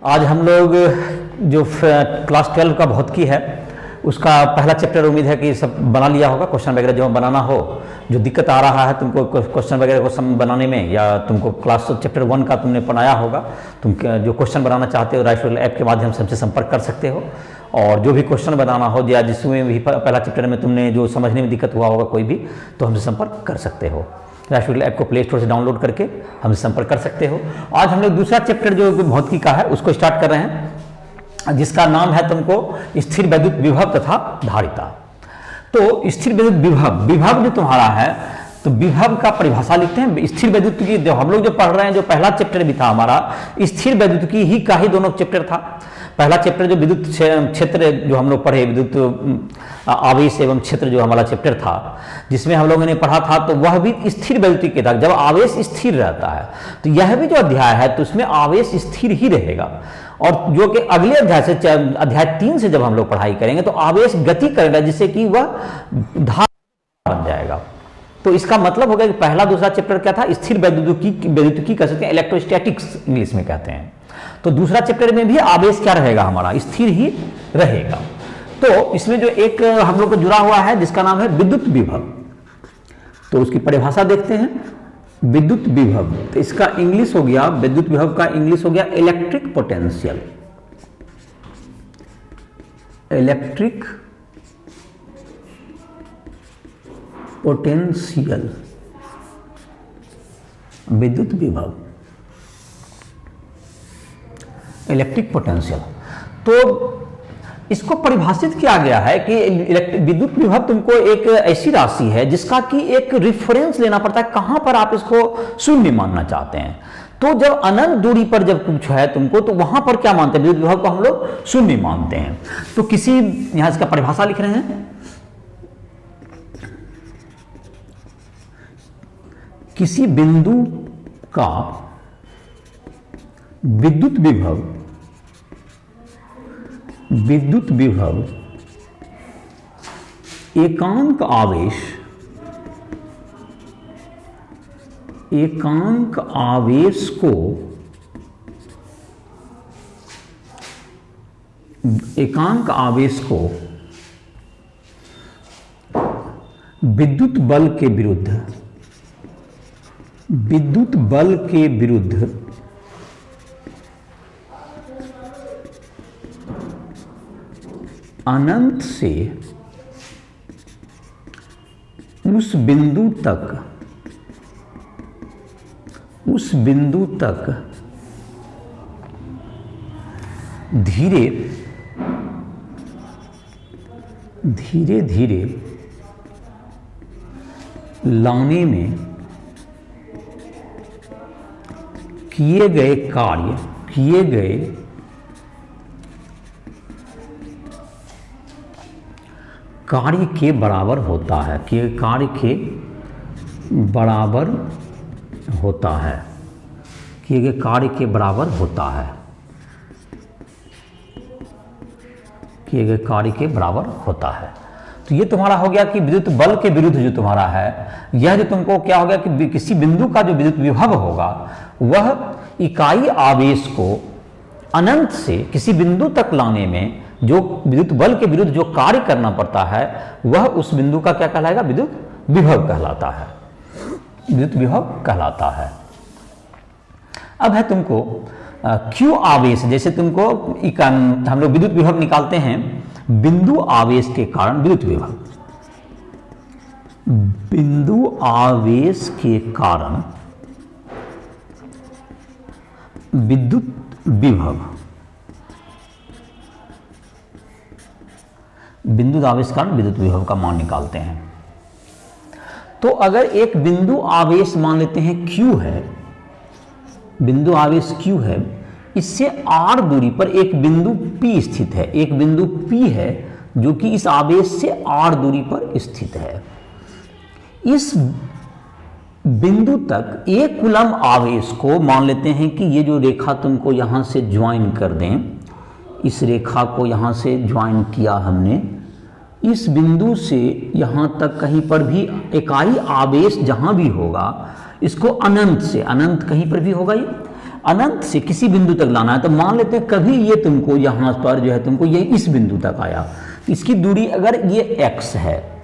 आज हम लोग जो क्लास 12 का भौतिकी है उसका पहला चैप्टर, उम्मीद है कि सब बना लिया होगा। क्वेश्चन वगैरह जो बनाना हो, जो दिक्कत आ रहा है तुमको क्वेश्चन वगैरह को बनाने में, या तुमको क्लास चैप्टर 1 का तुमने बनाया होगा, तुम जो क्वेश्चन बनाना चाहते हो राइट ऐप के माध्यम से हमसे संपर्क कर सकते हो। और जो भी क्वेश्चन बनाना हो या जिसमें भी पहला चैप्टर में तुमने जो समझने में दिक्कत हुआ होगा कोई भी, तो हमसे संपर्क कर सकते हो। राइट ऐप को प्ले स्टोर से डाउनलोड करके हमसे संपर्क कर सकते हो। आज हम लोग दूसरा चैप्टर जो भौतिकी का है उसको स्टार्ट कर रहे हैं, जिसका नाम है तुमको स्थिर वैद्युत विभव तथा धारिता। तो स्थिर वैद्युत विभव, विभव जो तुम्हारा है तो विभव का परिभाषा लिखते हैं। स्थिर वैद्युत की जो हम लोग जो पढ़ रहे हैं, जो पहला चैप्टर भी था हमारा स्थिर वैद्युत की ही का ही दोनों चैप्टर था। पहला चैप्टर जो विद्युत क्षेत्र जो हम लोग पढ़े, विद्युत आवेश एवं क्षेत्र जो हमारा चैप्टर था, जिसमें हम लोगों ने पढ़ा था, तो वह भी स्थिर वैद्युत के था। जब आवेश स्थिर रहता है तो यह भी जो अध्याय है तो उसमें आवेश स्थिर ही रहेगा। और जो कि अगले अध्याय से, अध्याय 3 से जब हम लोग पढ़ाई करेंगे तो आवेश गति करेगा, जिससे कि वह धारा बन जाएगा। तो इसका मतलब होगा कि पहला दूसरा चैप्टर क्या था, स्थिर वैद्युतिकी कह सकते हैं, इलेक्ट्रोस्टैटिक्स इंग्लिश में कहते हैं। तो दूसरा चैप्टर में भी आवेश क्या रहेगा, हमारा स्थिर ही रहेगा। तो इसमें जो एक हम लोग को जुड़ा हुआ है जिसका नाम है विद्युत विभव, तो उसकी परिभाषा देखते हैं। विद्युत विभव, तो इसका इंग्लिश हो गया, विद्युत विभव का इंग्लिश हो गया इलेक्ट्रिक पोटेंशियल। इलेक्ट्रिक पोटेंशियल, विद्युत विभव, इलेक्ट्रिक पोटेंशियल। तो इसको परिभाषित किया गया है कि विद्युत विभव तुमको एक ऐसी राशि है जिसका कि एक रिफरेंस लेना पड़ता है, कहां पर आप इसको शून्य मानना चाहते हैं। तो जब अनंत दूरी पर जब कुछ है तुमको, तो वहां पर क्या मानते हैं, विद्युत विभव को हम लोग शून्य मानते हैं। तो किसी, यहां इसका परिभाषा लिख रहे हैं, किसी बिंदु का विद्युत विभव, विद्युत विभव एकांक आवेश, एकांक आवेश को, एकांक आवेश को विद्युत बल के विरुद्ध, विद्युत बल के विरुद्ध अनंत से उस बिंदु तक, उस बिंदु तक धीरे धीरे धीरे लाने में किए गए कार्य, किए गए कार्य के बराबर होता है, कि कार्य के बराबर होता है, किए गए कार्य के बराबर होता है, किए गए कार्य के बराबर होता है। तो ये तुम्हारा हो गया कि विद्युत बल के विरुद्ध जो तुम्हारा है, यह जो तुमको क्या हो गया कि किसी बिंदु का जो विद्युत विभव होगा वह इकाई आवेश को अनंत से किसी बिंदु तक लाने में जो विद्युत बल के विरुद्ध जो कार्य करना पड़ता है, वह उस बिंदु का क्या कहलाएगा, विद्युत विभव कहलाता है, विद्युत विभव कहलाता है। अब है तुमको क्यू आवेश, जैसे तुमको हम लोग विद्युत विभव निकालते हैं बिंदु आवेश के कारण विद्युत विभव, बिंदु आवेश के कारण विद्युत विभव, बिंदु आवेश कारण विद्युत विभव का मान निकालते हैं। तो अगर एक बिंदु आवेश मान लेते हैं Q है, बिंदु आवेश Q है, इससे r दूरी पर एक बिंदु P स्थित है, एक बिंदु P है जो कि इस आवेश से r दूरी पर स्थित है। इस बिंदु तक एक कूलम आवेश को मान लेते हैं कि ये जो रेखा तुमको यहां से ज्वाइन कर दें, इस रेखा को यहां से ज्वाइन किया हमने, इस बिंदु से यहां तक कहीं पर भी इकाई आवेश जहां भी होगा, इसको अनंत से, अनंत कहीं पर भी होगा ये, अनंत से किसी बिंदु तक लाना है, तो मान लेते हैं कभी ये तुमको यहाँ पर जो है तुमको ये इस बिंदु तक आया, इसकी दूरी अगर ये x है,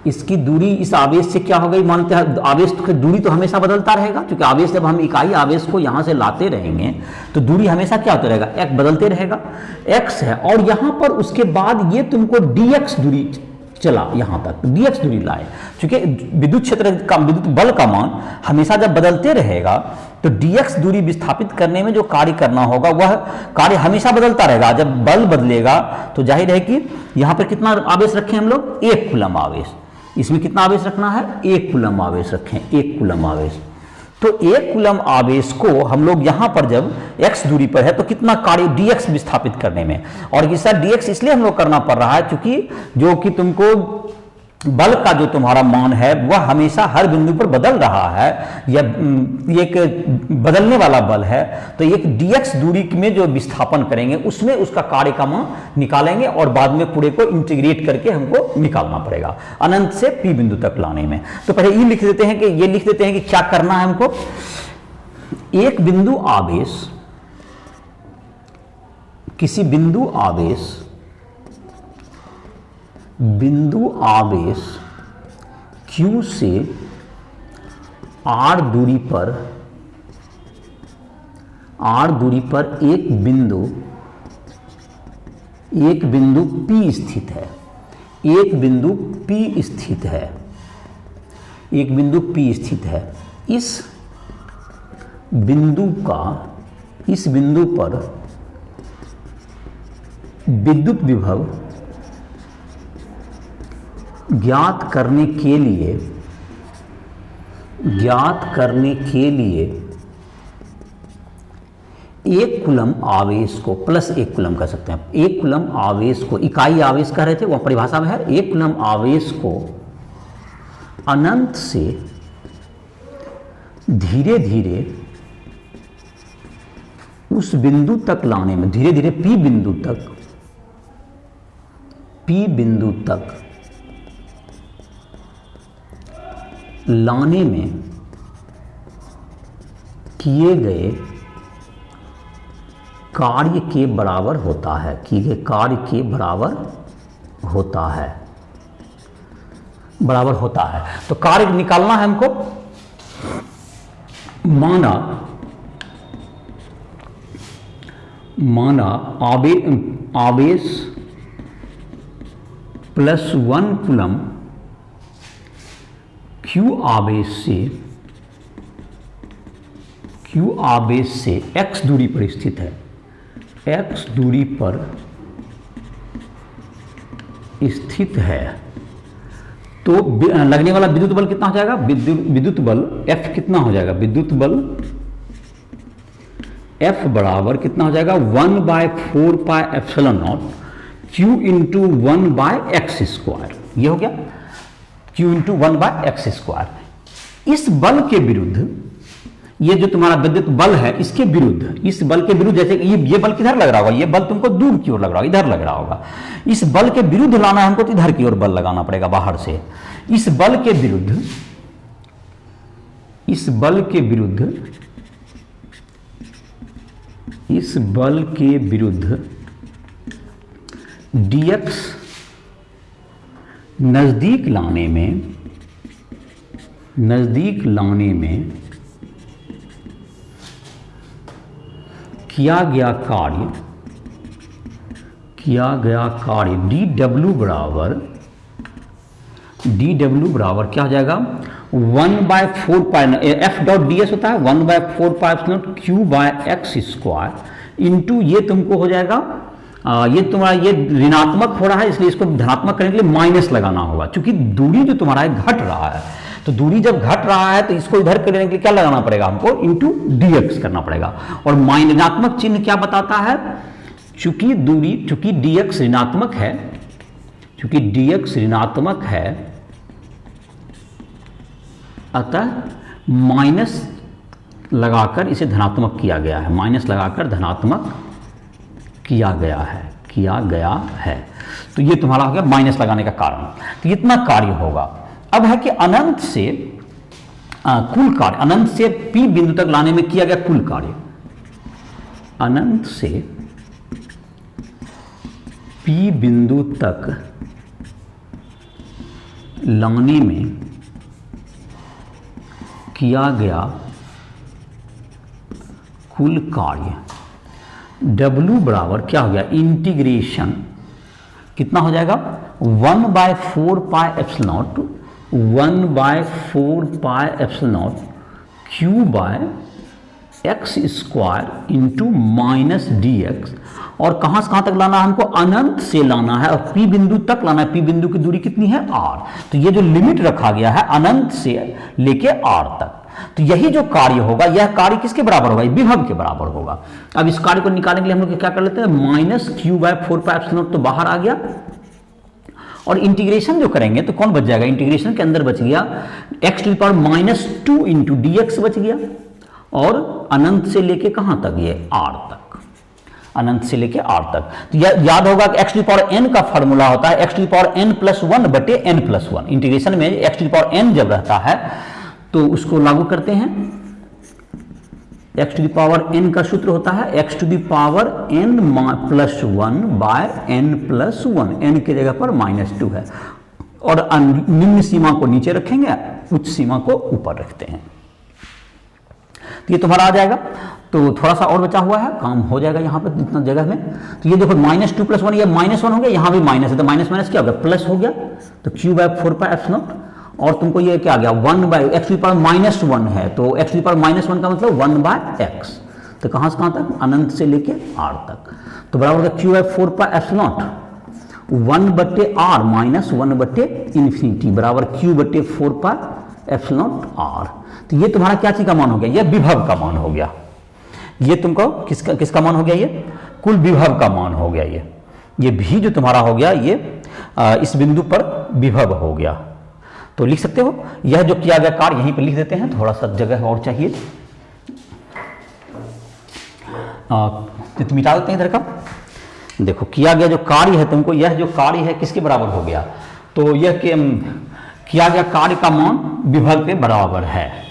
इसकी दूरी इस आवेश से क्या हो गई, मानते हैं आवेश की दूरी तो हमेशा बदलता रहेगा, क्योंकि आवेश जब हम इकाई आवेश को यहाँ से लाते रहेंगे तो दूरी हमेशा क्या होता रहेगा, x बदलते रहेगा, x है। और यहाँ पर उसके बाद ये तुमको dx दूरी चला, यहाँ तक dx दूरी लाए, क्योंकि विद्युत क्षेत्र का विद्युत बल का मान हमेशा जब बदलते रहेगा तो dx दूरी विस्थापित करने में जो कार्य करना होगा वह कार्य हमेशा बदलता रहेगा। जब बल बदलेगा तो जाहिर है कि यहाँ पर कितना आवेश रखें हम लोग, 1 कूलम आवेश, इसमें कितना आवेश रखना है, 1 कूलम आवेश रखें, 1 कूलम आवेश। तो 1 कूलम आवेश को हम लोग यहाँ पर जब x दूरी पर है तो कितना कार्य dx विस्थापित करने में, और ये सर dx इसलिए हम लोग करना पड़ रहा है क्योंकि जो कि तुमको बल का जो तुम्हारा मान है वह हमेशा हर बिंदु पर बदल रहा है, या एक बदलने वाला बल है, तो एक dx दूरी में जो विस्थापन करेंगे उसमें उसका कार्य का मान निकालेंगे और बाद में पूरे को इंटीग्रेट करके हमको निकालना पड़ेगा अनंत से p बिंदु तक लाने में। तो पहले ये लिख देते हैं कि क्या करना है हमको, एक बिंदु आवेश, किसी बिंदु आवेश q से r दूरी पर एक बिंदु P स्थित है, एक बिंदु P स्थित है। इस बिंदु पर विद्युत विभव ज्ञात करने के लिए 1 कूलम आवेश को प्लस 1 कूलम कर सकते हैं, 1 कूलम आवेश को, इकाई आवेश कह रहे थे वह परिभाषा में है, 1 कूलम आवेश को अनंत से धीरे धीरे उस बिंदु तक लाने में, धीरे धीरे P बिंदु तक लाने में किए गए कार्य के बराबर होता है, बराबर होता है। तो कार्य निकालना है हमको, माना आवेश प्लस 1 कूलम q आवेश से x दूरी पर स्थित है, x दूरी पर स्थित है, तो लगने वाला विद्युत बल कितना हो जाएगा, विद्युत बल F कितना हो जाएगा, विद्युत बल F बराबर कितना हो जाएगा, 1/4 पाई epsilon not q into 1/x², ये हो गया q इंटू 1/x²। इस बल के विरुद्ध, ये जो तुम्हारा विद्युत बल है इसके विरुद्ध, इस बल के विरुद्ध, जैसे ये बल किधर लग रहा होगा, ये बल तुमको दूर की ओर लग रहा होगा, इधर लग रहा होगा, इस बल के विरुद्ध लाना है हमको तो इधर की ओर बल लगाना पड़ेगा बाहर से। इस बल के विरुद्ध dx नजदीक लाने में किया गया कार्य dw बराबर क्या हो जाएगा, 1/4 पाई एफ डॉट डी एस होता है 1/4 पाई q/x² इंटू ये तुमको हो जाएगा, ये तुम्हारा ये ऋणात्मक हो रहा है इसलिए इसको धनात्मक करने के लिए माइनस लगाना होगा, क्योंकि दूरी जो तुम्हारा है घट रहा है, तो दूरी जब घट रहा है तो इसको इधर करने के लिए क्या लगाना पड़ेगा हमको, इंटू dx करना पड़ेगा। और ऋणात्मक चिन्ह क्या बताता है, चूंकि dx ऋणात्मक है, अतः माइनस लगाकर इसे धनात्मक किया गया है, माइनस लगाकर धनात्मक किया गया है। तो ये तुम्हारा हो गया माइनस लगाने का कारण, तो इतना कार्य होगा। अब है कि अनंत से कुल कार्य, अनंत से P बिंदु तक लाने में किया गया कुल कार्य, अनंत से P बिंदु तक लाने में किया गया कुल कार्य W बराबर क्या हो गया, इंटीग्रेशन कितना हो जाएगा 1/4πε0 1/4πε0 Q/x² इंटू माइनस dx। और कहां से कहां तक लाना है हमको, अनंत से लाना है और P बिंदु तक लाना है। P बिंदु की दूरी कितनी है r, तो ये जो लिमिट रखा गया है अनंत से लेके r तक, तो यही जो कार्य होगा यह कार्य किसके बराबर होगा, विभव के बराबर होगा। अब इस कार्य को निकालने के लिए हम लोग क्या कर लेते हैं, -q/4πε0 तो बाहर आ गया और इंटीग्रेशन जो करेंगे तो कौन बच जाएगा, इंटीग्रेशन के अंदर बच गया x⁻² इंटू dx बच गया, और अनंत से लेके कहां तक, ये r तक, अनंत से लेके r तक। तो याद होगा कि xn का फॉर्मूला होता है xn+1/n+1। इंटीग्रेशन में xn जब रहता है तो उसको लागू करते हैं, xn का सूत्र होता है xn+1/n+1, n की जगह पर -2 है, और निम्न सीमा को नीचे रखेंगे, उच्च सीमा को ऊपर रखते हैं। तो ये तुम्हारा आ जाएगा। तो थोड़ा सा और बचा हुआ है, काम हो जाएगा यहाँ पर इतना जगह में। तो ये देखो -2+1, ये -1 हो गया, यहाँ भी माइनस है, तो माइनस माइनस क्या हो गया, प्लस हो गया, तो q/4πε0, और तुमको ये क्या आ गया 1/x⁻1 है, तो x⁻1 का मतलब 1/x, तो कहाँ से कहाँ तक, अनंत से लेके r तक। तो बराबर होगा q/4πε0 1/r माइनस 1/∞ बराबर q/4πε0r। तो ये तुम्हारा क्या चीज का मान हो गया, ये विभव का मान हो गया। ये तुमको किसका मान हो गया, ये कुल विभव का मान हो गया। ये भी जो तुम्हारा हो गया, ये इस बिंदु पर विभव हो गया। तो लिख सकते हो, यह जो किया गया कार्य यहीं पर लिख देते हैं, थोड़ा सा जगह और चाहिए, तो मिटा देते हैं इधर का। देखो किया गया जो कार्य है तुमको, यह जो कार्य है किसके बराबर हो गया, तो यह किया गया कार्य का मान विभव के बराबर है।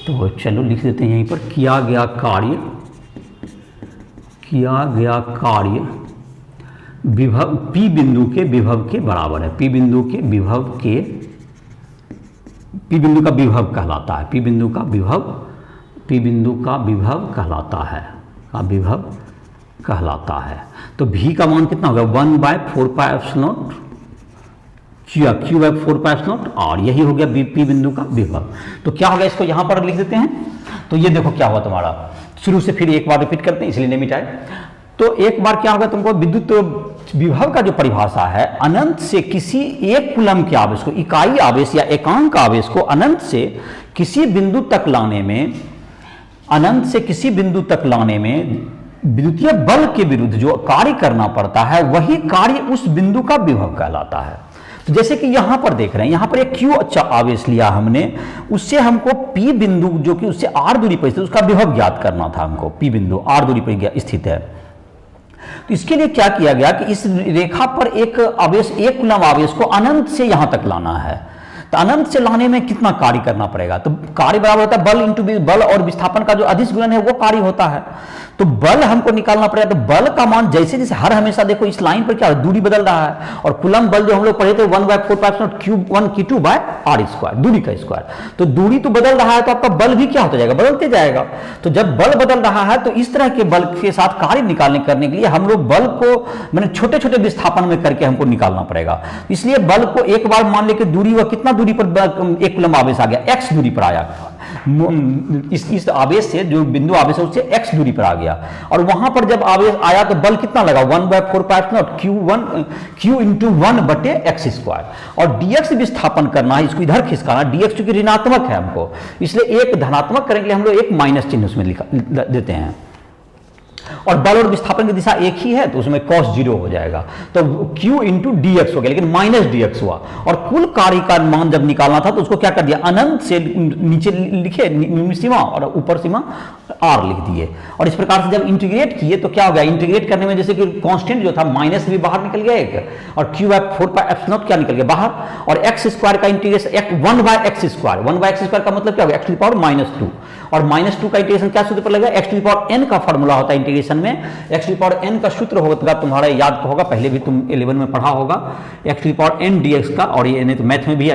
तो चलो लिख देते हैं यहीं पर, किया गया कार्य विभव P बिंदु के विभव के बराबर है। P बिंदु का विभव कहलाता है, P बिंदु का विभव कहलाता है। तो V का मान कितना होगा, 1/4πε0 q/4πε0 और यही हो गया P बिंदु का विभव। तो क्या होगा, इसको यहां पर लिख देते हैं। तो ये देखो क्या हुआ तुम्हारा, शुरू से फिर एक बार रिपीट करते हैं इसलिए नहीं मिटाए। तो एक बार क्या होगा, तुमको विद्युत विभव का जो परिभाषा है, अनंत से किसी एक कूलम के आवेश को, इकाई आवेश या एकांक आवेश को अनंत से किसी बिंदु तक लाने में विद्युतीय बल के विरुद्ध जो कार्य करना पड़ता है, वही कार्य उस बिंदु का विभव कहलाता है। तो जैसे कि यहां पर देख रहे हैं, यहां पर एक Q अच्छा आवेश लिया हमने, उससे हमको P बिंदु जो कि उससे R दूरी पर स्थित, उसका विभव ज्ञात करना था हमको। P बिंदु R दूरी पर स्थित है। तो इसके लिए क्या किया गया कि इस रेखा पर एक आवेश, एक कूलम आवेश को अनंत से यहां तक लाना है। तो अनंत से लाने में कितना कार्य करना पड़ेगा, तो कार्य बराबर होता है बल इंटू बल, और विस्थापन का जो अदिश गुणन है वो कार्य होता है। तो बल हमको निकालना पड़ेगा। तो बल का मान जैसे जैसे हर हमेशा देखो इस लाइन पर क्या दूरी बदल रहा है, और कूलम बल जो हम लोग पढ़े थे 1/4πε0 q1q2/r², दूरी का स्क्वायर। तो दूरी तो बदल रहा है, तो आपका बल भी क्या होता जाएगा, बदलते जाएगा। तो जब बल बदल रहा है तो इस तरह के बल के साथ कार्य करने के लिए हम लोग बल को मैंने छोटे छोटे विस्थापन में करके हमको निकालना पड़ेगा। इसलिए बल को एक बार मान लेके दूरी, वह कितना दूरी पर एक कूलम आवेश आ गया, x दूरी पर आया। इस आवेश से जो बिंदु आवेश है उससे x दूरी पर आ गया, और वहां पर जब आवेश आया तो बल कितना लगा, 1/4πε0 q इंटू 1/x², और dx विस्थापन करना है, इसको इधर खिसकाना। dx चूंकि ऋणात्मक है हमको, इसलिए एक धनात्मक करने के लिए हम लोग एक माइनस चिन्ह उसमें देते हैं, और बल और विस्थापन की दिशा एक ही है तो उसमें cos 0 हो जाएगा। तो q इंटू dx हो गया, लेकिन -dx हुआ। और कुल कार्य का मान जब निकालना था तो उसको क्या कर दिया, अनंत से नीचे लिखे निम्न सीमा और ऊपर सीमा r लिख दिए। और इस प्रकार से जब इंटीग्रेट किए तो क्या हो गया, इंटीग्रेट करने में जैसे कि कांस्टेंट जो था माइनस भी बाहर निकल गया एक, और q/4πε0 क्या निकल गया बाहर, और x² का इंटीग्रेशन 1/x², 1/x² का मतलब क्या हो गया, x⁻², और -2 का इंटीग्रेशन क्या सूत्र पर लगेगा, x to the power n का फॉर्मूला होता है इंटीग्रेशन में, x to the power n का सूत्र होगा तुम्हारा याद होगा, पहले भी तुम 11 में पढ़ा होगा, x to the power n dx का, और ये नहीं तो मैथ में भी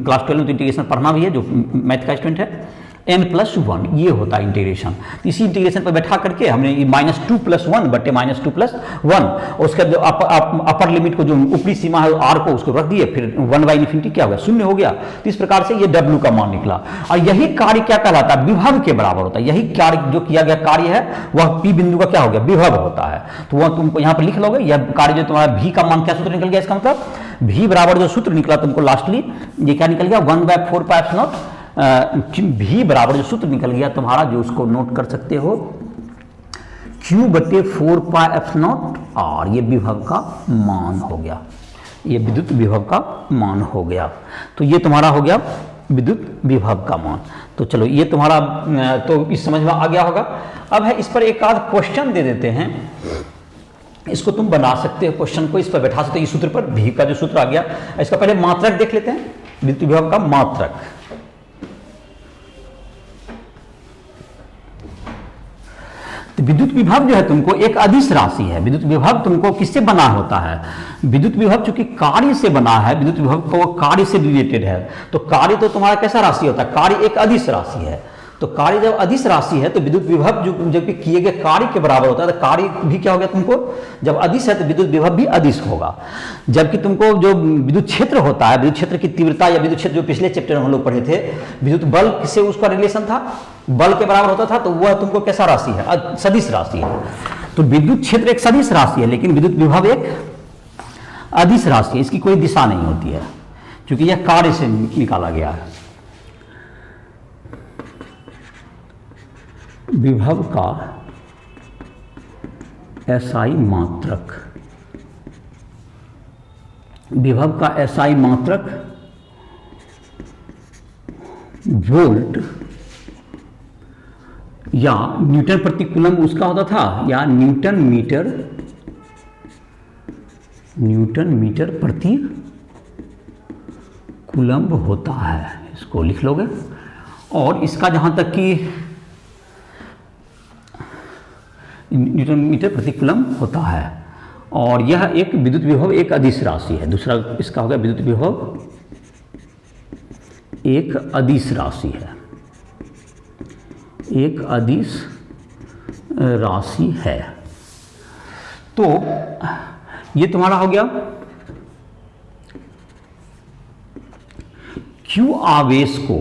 क्लास 12 में तो इंटीग्रेशन पढ़ना भी है जो मैथ का स्टूडेंट है, n+1 ये होता है इंटीग्रेशन। इसी इंटीग्रेशन पर बैठा करके हमने ये -2 + 1 बटे -2 + 1 और उसका जो अपर लिमिट को जो ऊपरी सीमा है r को उसको रख दिए, फिर 1/∞ क्या हो गया, 0 हो गया। तो इस प्रकार से ये w का मान निकला और यही कार्य क्या कहलाता है, विभव के बराबर होता है। यही कार्य जो किया गया कार्य है वह p बिंदु का क्या हो गया, विभव होता है। तो वह तुमको यहाँ पर लिख लोगे, यह कार्य जो तुम्हारा v का मान क्या सूत्र निकल गया, इसका मतलब v बराबर जो सूत्र निकला तुमको लास्टली ये क्या निकल गया, 1/4πε0 भी बराबर जो सूत्र निकल गया तुम्हारा, जो उसको नोट कर सकते हो Q बटे 4πε0 r, ये विभव का मान हो गया, ये विद्युत विभव का मान हो गया। तो ये तुम्हारा हो गया विद्युत विभव का मान। तो चलो ये तुम्हारा तो इस समझ में आ गया होगा। अब है इस पर एक आध क्वेश्चन दे देते हैं, इसको तुम बना सकते हो, क्वेश्चन को इस पर बैठा सकते हो। इस सूत्र पर भी का जो सूत्र आ गया, इसका पहले मात्रक देख लेते हैं, विद्युत विभव का मात्रक। विद्युत विभव जो है तुमको एक अदिश राशि है। विद्युत विभव तुमको किससे बना होता है, विद्युत विभव चूंकि कार्य से बना है, विद्युत विभव को कार्य से रिलेटेड है, तो कार्य तो तुम्हारा कैसा राशि होता है, कार्य एक अदिश राशि है। तो कार्य जब अदिश राशि है तो विद्युत विभव जो जब किए गए कार्य के बराबर होता है, तो कार्य भी क्या हो गया तुमको, जब अदिश है तो विद्युत विभव भी अदिश होगा। जबकि तुमको जो विद्युत क्षेत्र होता है, विद्युत क्षेत्र की तीव्रता या विद्युत क्षेत्र जो पिछले चैप्टर में हम लोग पढ़े थे, विद्युत बल से उसका रिलेशन था, बल के बराबर होता था, तो वह तुमको कैसा राशि है, सदिश राशि है। तो विद्युत क्षेत्र एक सदिश राशि है, लेकिन विद्युत विभव एक अदिश राशि है, इसकी कोई दिशा नहीं होती है क्योंकि यह कार्य से निकाला गया है। विभव का एसआई मात्रक, विभव का एसआई मात्रक वोल्ट या न्यूटन प्रति कूलम उसका होता था, या न्यूटन मीटर प्रति कूलम्ब होता है, इसको लिख लोगे। और इसका जहां तक कि न्यूटन मीटर प्रति कूलम्ब होता है, और यह एक विद्युत विभव एक अदिश राशि है। दूसरा इसका हो गया विद्युत विभव एक अदिश राशि है, एक अदिश राशि है। तो ये तुम्हारा हो गया Q आवेश को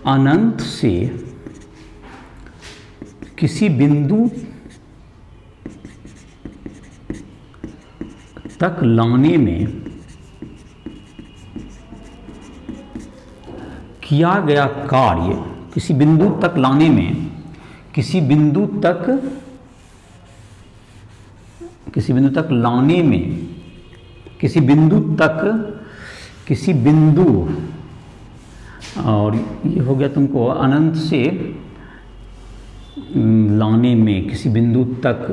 अनंत से किसी बिंदु तक लाने में किया गया कार्य, किसी बिंदु तक लाने में, किसी बिंदु तक लाने में, किसी बिंदु और ये हो गया तुमको अनंत से लाने में, किसी बिंदु तक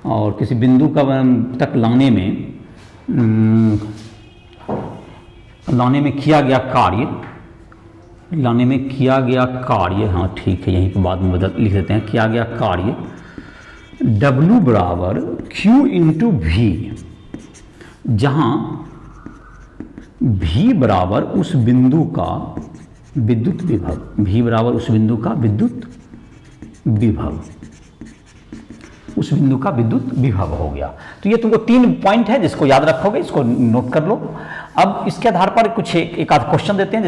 और किसी बिंदु का तक लाने में किया गया कार्य, हाँ ठीक है, यहीं पर बाद में लिख देते हैं, किया गया कार्य W बराबर Q इंटू V, जहाँ V बराबर उस बिंदु का विद्युत विभव, V बराबर उस बिंदु का विद्युत विभव, उस बिंदु का विद्युत विभव हो गया। तो ये तुमको 3 पॉइंट है जिसको याद रखोगे, इसको नोट कर लो। अब इसके आधार पर कुछ एक आध क्वेश्चन देते हैं,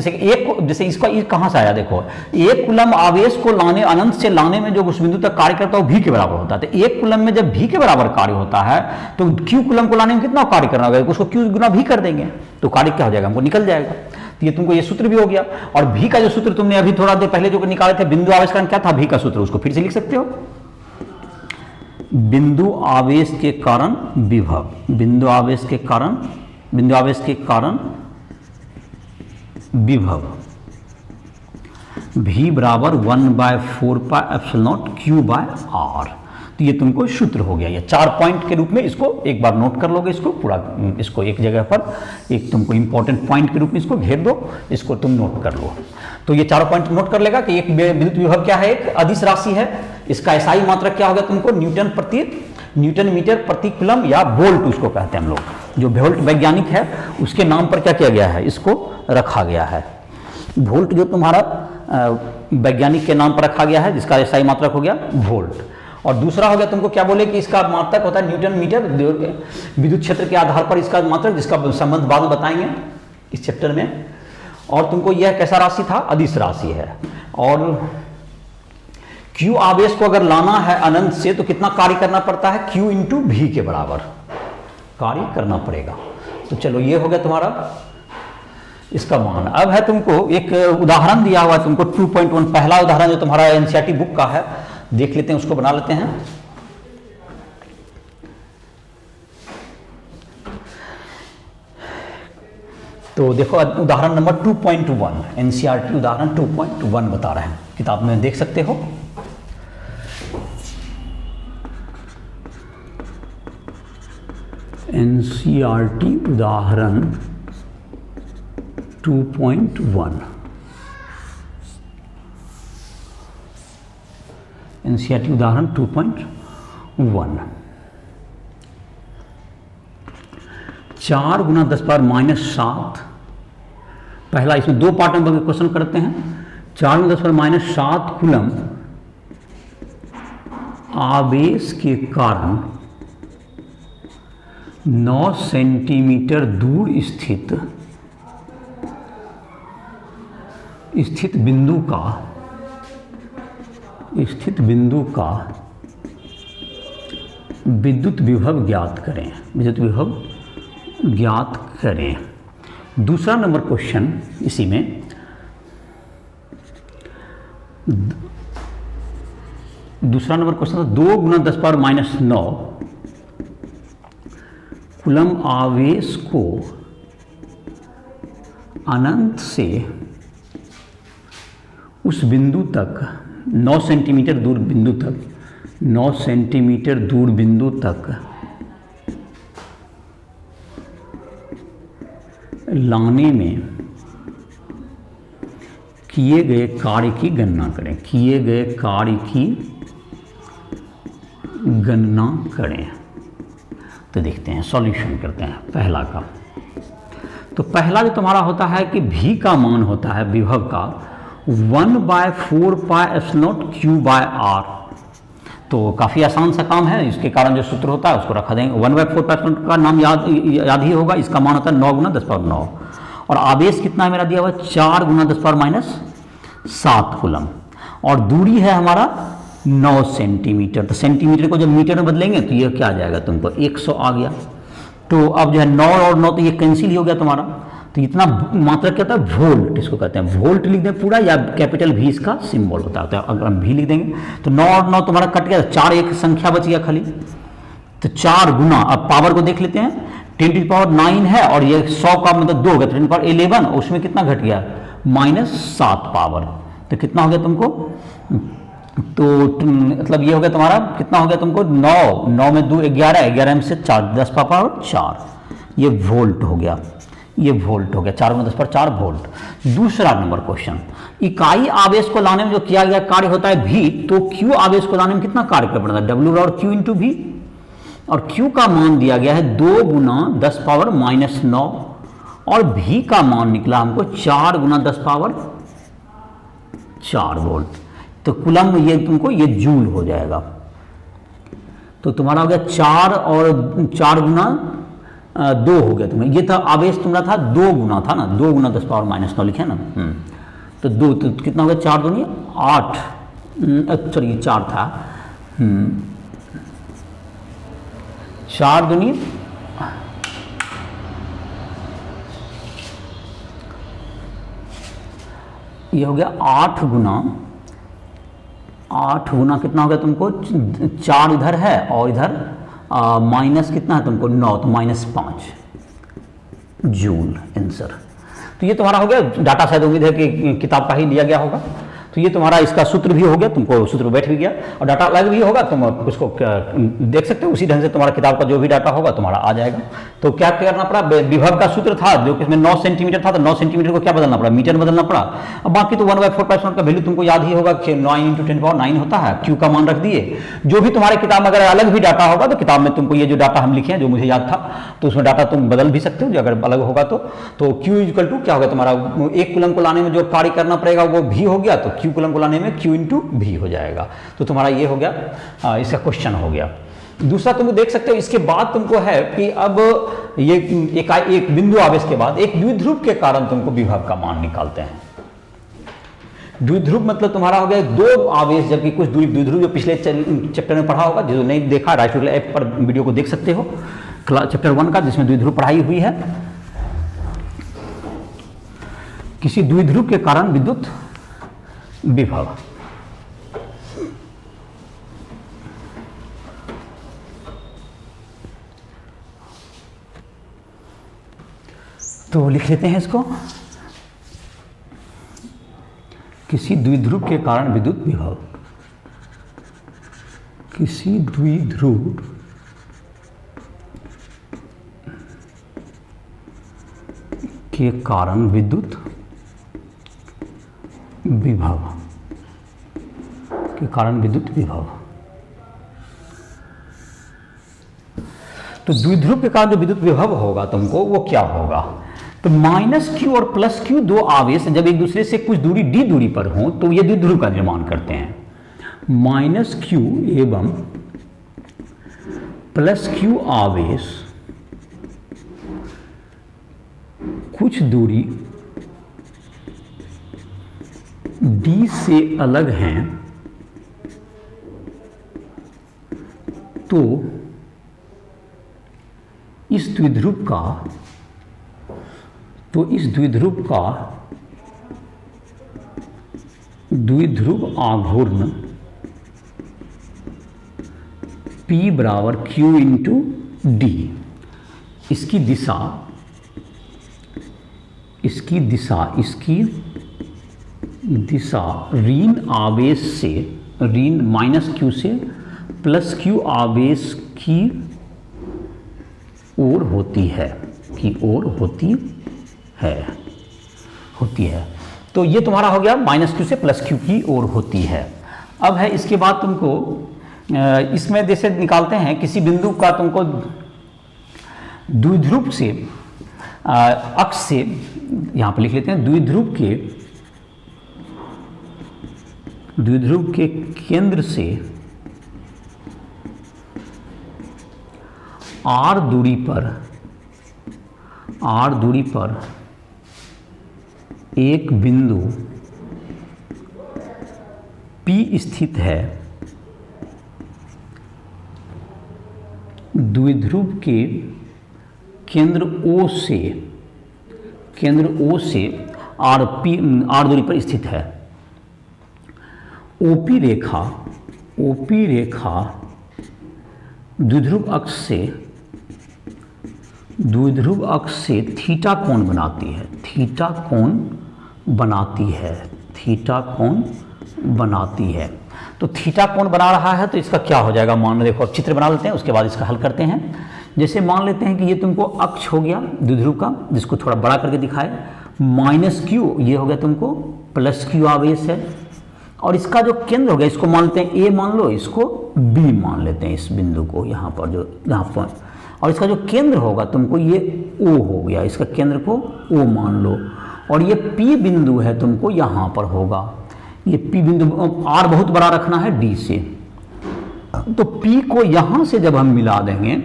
जैसे इसका ये कहाँ से आया, देखो, एक कूलम आवेश को लाने, अनंत से लाने में जो उस बिंदु तक कार्य करता है वो V के बराबर होता है। तो एक कूलम में जब V के बराबर कार्य होता है तो Q कूलम को लाने में कितना कार्य करना होगा, उसको Q गुना V कर देंगे तो कार्य क्या हो जाएगा, हमको निकल जाएगा। तो ये तुमको ये सूत्र भी हो गया। और V का जो सूत्र तुमने अभी थोड़ा देर पहले जो निकाले थे, बिंदु आवेश का क्या था V का सूत्र, उसको फिर से लिख सकते हो, बिंदु आवेश के कारण विभव, बिंदु आवेश के कारण विभव, V बराबर 1/4πε0 Q/r। तो ये तुमको सूत्र हो गया। ये 4 पॉइंट के रूप में इसको एक बार नोट कर लोगे, इसको पूरा, इसको एक जगह पर एक तुमको इंपॉर्टेंट पॉइंट के रूप में इसको घेर दो, इसको तुम नोट कर लो। तो ये 4 पॉइंट नोट कर लेगा कि एक विद्युत विभव क्या है, एक अदिश राशि है, इसका एसआई मात्रक क्या होगा तुमको, न्यूटन मीटर प्रति कूलम या वोल्ट उसको कहते हैं हम लोग। जो वोल्ट वैज्ञानिक है उसके नाम पर क्या किया गया है, इसको रखा गया है। वोल्ट जो तुम्हारा वैज्ञानिक के नाम पर रखा गया है, जिसका एसआई मात्रक हो गया वोल्ट। और दूसरा हो गया तुमको क्या बोले कि इसका मात्रक होता है न्यूटन मीटर, विद्युत क्षेत्र के आधार पर इसका मात्रक, जिसका संबंध बाद में बताएंगे इस चैप्टर में। और तुमको यह कैसा राशि था, अदिश राशि है। और Q आवेश को अगर लाना है अनंत से तो कितना कार्य करना पड़ता है, Q इंटू V के बराबर कार्य करना पड़ेगा। तो चलो ये हो गया तुम्हारा इसका मान। अब है तुमको एक उदाहरण दिया हुआ है तुमको 2.1, पहला उदाहरण जो तुम्हारा एनसीईआरटी बुक का है, देख लेते हैं, उसको बना लेते हैं। तो देखो उदाहरण नंबर 2.1, एनसीईआरटी उदाहरण 2.1 बता रहे हैं, किताब में देख सकते हो। एनसीईआरटी उदाहरण 2.1, एनसीईआरटी उदाहरण 2.1। 4 गुना 10⁻⁷, पहला इसमें 2 पार्ट में क्वेश्चन करते हैं। 4 गुना 10⁻⁷ कूलम आवेश के कारण 9 सेंटीमीटर दूर स्थित बिंदु का विद्युत विभव ज्ञात करें। दूसरा नंबर क्वेश्चन इसी में, दूसरा नंबर क्वेश्चन था 2 गुना 10⁻⁹ कूलम आवेश को अनंत से उस बिंदु तक 9 सेंटीमीटर दूर बिंदु तक 9 सेंटीमीटर दूर बिंदु तक लाने में किए गए कार्य की गणना करें। किए गए कार्य की गणना करें। तो देखते हैं, सॉल्यूशन करते हैं पहला का। तो पहला जो तुम्हारा होता है कि V का मान होता है विभव का 1/4πε0 Q/r। तो काफ़ी आसान सा काम है, इसके कारण जो सूत्र होता है उसको रखा देंगे। 1/4πε0 का नाम याद ही होगा, इसका मान होता है 9 गुना 10⁻⁹। और आवेश कितना है मेरा दिया हुआ, 4 गुना 10⁻⁷ कूलम। और दूरी है हमारा 9 सेंटीमीटर। तो सेंटीमीटर को जब मीटर में बदलेंगे तो ये क्या आ जाएगा तुमको, 100 आ गया। तो अब जो है 9 और 9 तो ये कैंसिल ही हो गया तुम्हारा। तो इतना मात्रा क्या होता है, वोल्ट इसको कहते हैं। वोल्ट लिख दें पूरा, या कैपिटल V इसका सिंबल होता है। अगर हम V लिख देंगे तो 9 और 9 तुम्हारा कट गया, 4 एक संख्या बच गया खाली। तो 4 गुना, अब पावर को देख लेते हैं, 10⁹ है और ये 100 का मतलब 2 हो गया, 10⁻11, उसमें कितना घट गया, -7 पावर। तो कितना हो गया तुमको, तो मतलब ये हो गया तुम्हारा, कितना हो गया तुमको, 9 में 2 11, 11 में से 4 10 पावर 4, ये वोल्ट हो गया। ये वोल्ट हो गया, 4 गुना 10⁴ वोल्ट। दूसरा नंबर क्वेश्चन, इकाई आवेश को लाने में जो किया गया कार्य होता है V, तो Q आवेश को लाने में कितना कार्य कर पड़ता है, W बराबर Q इंटू V। और Q का मान दिया गया है 2 गुना 10⁻⁹ और V का मान निकला हमको 4 गुना 10⁻⁴ वोल्ट। तो कूलम ये तुमको ये जूल हो जाएगा। तो तुम्हारा हो गया 4 और 4 गुना 2 हो गया तुम्हें। ये था आवेश तुम्हारा था 2 गुना था ना, 2 गुना 10⁻⁹ लिखे ना। तो 2 तो कितना हो गया, 4 दूनी 8, सॉरी 4 था, 4 दूनी ये हो गया 8 गुना कितना हो गया तुमको, 4 इधर है और इधर माइनस कितना है तुमको 9, तो -5 जूल आंसर। तो ये तुम्हारा हो गया डाटा, शायद उम्मीद है कि किताब का ही लिया गया होगा। तो तो ये तुम्हारा इसका सूत्र भी हो गया, तुमको सूत्र बैठ भी गया, और डाटा अलग भी होगा, तुम उसको देख सकते हो, उसी ढंग से तुम्हारा किताब का जो भी डाटा होगा तुम्हारा आ जाएगा। तो क्या करना पड़ा, विभव का सूत्र था जो कि इसमें 9 सेंटीमीटर था, तो 9 सेंटीमीटर को क्या बदलना पड़ा, मीटर बदलना पड़ा। अब बाकी तो 1/4 का वैल्यू तुमको याद ही होगा कि 9 × 10⁹ होता है, क्यू का मान रख दिए। जो भी तुम्हारे किताब में अगर अलग भी डाटा होगा तो किताब में तुमको ये जो डाटा हम लिखे हैं जो मुझे याद था, तो उसमें डाटा तुम बदल भी सकते हो जो अगर अलग होगा तो Q इक्वल टू क्या होगा तुम्हारा, 1 कूलम को लाने में जो कार्य करना पड़ेगा वो V हो गया, तो Q कूलम को लाने में Q × V हो जाएगा। तो तुम्हारा ये हो गया, इसका क्वेश्चन हो गया। दूसरा तुम देख सकते हो, इसके बाद तुमको है कि अब ये एक बिंदु आवेश के बाद एक द्विध्रुव के कारण तुमको विभव का मान निकालते हैं। द्विध्रुव मतलब तुम्हारा हो गया 2 आवेश जबकि कुछ दूरी, द्विध्रुव जो पिछले चैप्टर में पढ़ा होगा, जो नहीं देखा राइट ऐप पर वीडियो को देख सकते हो, चैप्टर 1 का जिसमें द्विध्रुव पढ़ाई हुई है। किसी द्विध्रुव के कारण विद्युत विभव, तो लिख लेते हैं इसको, किसी द्विध्रुव के कारण विद्युत विभव, किसी द्विध्रुव के कारण विद्युत विभव, के कारण विद्युत विभव। तो द्विध्रुव के कारण जो विद्युत विभव होगा तुमको वो क्या होगा, तो -Q और +Q 2 आवेश जब एक दूसरे से कुछ दूरी d दूरी पर हो तो ये द्विध्रुव का निर्माण करते हैं। -Q एवं +Q आवेश कुछ दूरी d से अलग हैं तो इस द्विध्रुव का द्विध्रुव आघूर्ण P बराबर Q × D, इसकी दिशा ऋण आवेश से, ऋण -Q से +Q आवेश की ओर होती है, होती है। तो ये तुम्हारा हो गया -Q से +Q की ओर होती है। अब है इसके बाद तुमको इसमें जैसे निकालते हैं, किसी बिंदु का तुमको द्विध्रुव से अक्ष से, यहाँ पर लिख लेते हैं, द्विध्रुव के केंद्र से r दूरी पर एक बिंदु P स्थित है, द्विध्रुव के केंद्र O से r दूरी पर स्थित है। OP रेखा द्विध्रुव अक्ष से थीटा कोण बनाती है, थीटा कोण बनाती है। तो थीटा कोण बना रहा है तो इसका क्या हो जाएगा, मान देखो, अब चित्र बना लेते हैं, उसके बाद इसका हल करते हैं। जैसे मान लेते हैं कि ये तुमको अक्ष हो गया द्विध्रुव का, जिसको थोड़ा बड़ा करके दिखाए, -Q ये हो गया तुमको, +Q आवेश है, और इसका जो केंद्र हो गया इसको मान लेते हैं A मान लो, इसको B मान लेते हैं, इस बिंदु को यहाँ पर, और इसका जो केंद्र होगा तुमको ये O हो गया, इसका केंद्र को O मान लो, और ये P बिंदु है तुमको यहाँ पर होगा, ये P बिंदु, R बहुत बड़ा रखना है D से, तो P को यहाँ से जब हम मिला देंगे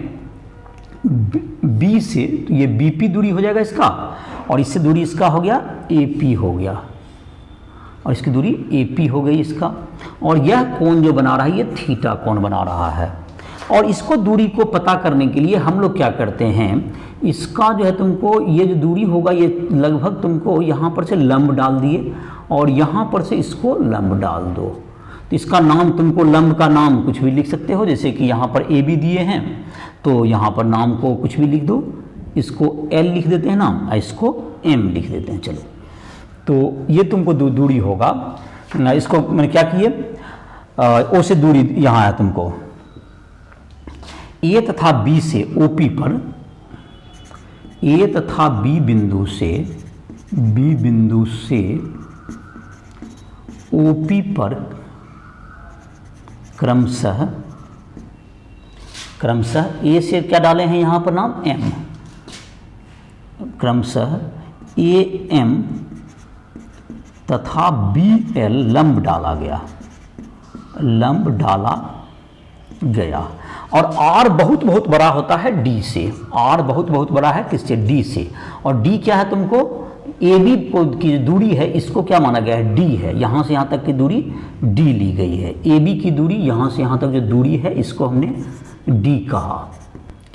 B से, तो ये BP दूरी हो जाएगा इसका, और इससे दूरी इसका हो गया AP हो गया, और इसकी दूरी AP हो गई इसका, और यह कोण जो बना रहा है ये थीटा कोण बना रहा है। और इसको दूरी को पता करने के लिए हम लोग क्या करते हैं, इसका जो है तुमको ये जो दूरी होगा ये लगभग तुमको यहाँ पर से लंब डाल दिए और यहाँ पर से इसको लंब डाल दो, तो इसका नाम तुमको, लंब का नाम कुछ भी लिख सकते हो, जैसे कि यहाँ पर AB दिए हैं तो यहाँ पर नाम को कुछ भी लिख दो, इसको L लिख देते हैं नाम, इसको M लिख देते हैं। चलो, तो ये तुमको दूरी होगा, इसको मैंने क्या किए, ओ से दूरी यहाँ आया तुमको, ए तथा बी से ओपी पर, ए तथा बी बिंदु से ओपी पर क्रमशः ए से क्या डाले हैं यहाँ पर नाम एम, क्रमशः ए एम तथा बी एल लंब डाला गया और आर बहुत बहुत बड़ा होता है डी से, आर बहुत बहुत बड़ा है किससे, डी से। और डी क्या है तुमको, ए बी की दूरी है इसको क्या माना गया है, डी है, यहाँ से यहाँ तक की दूरी डी ली गई है। ए बी की दूरी यहाँ से यहाँ तक जो दूरी है इसको हमने डी कहा,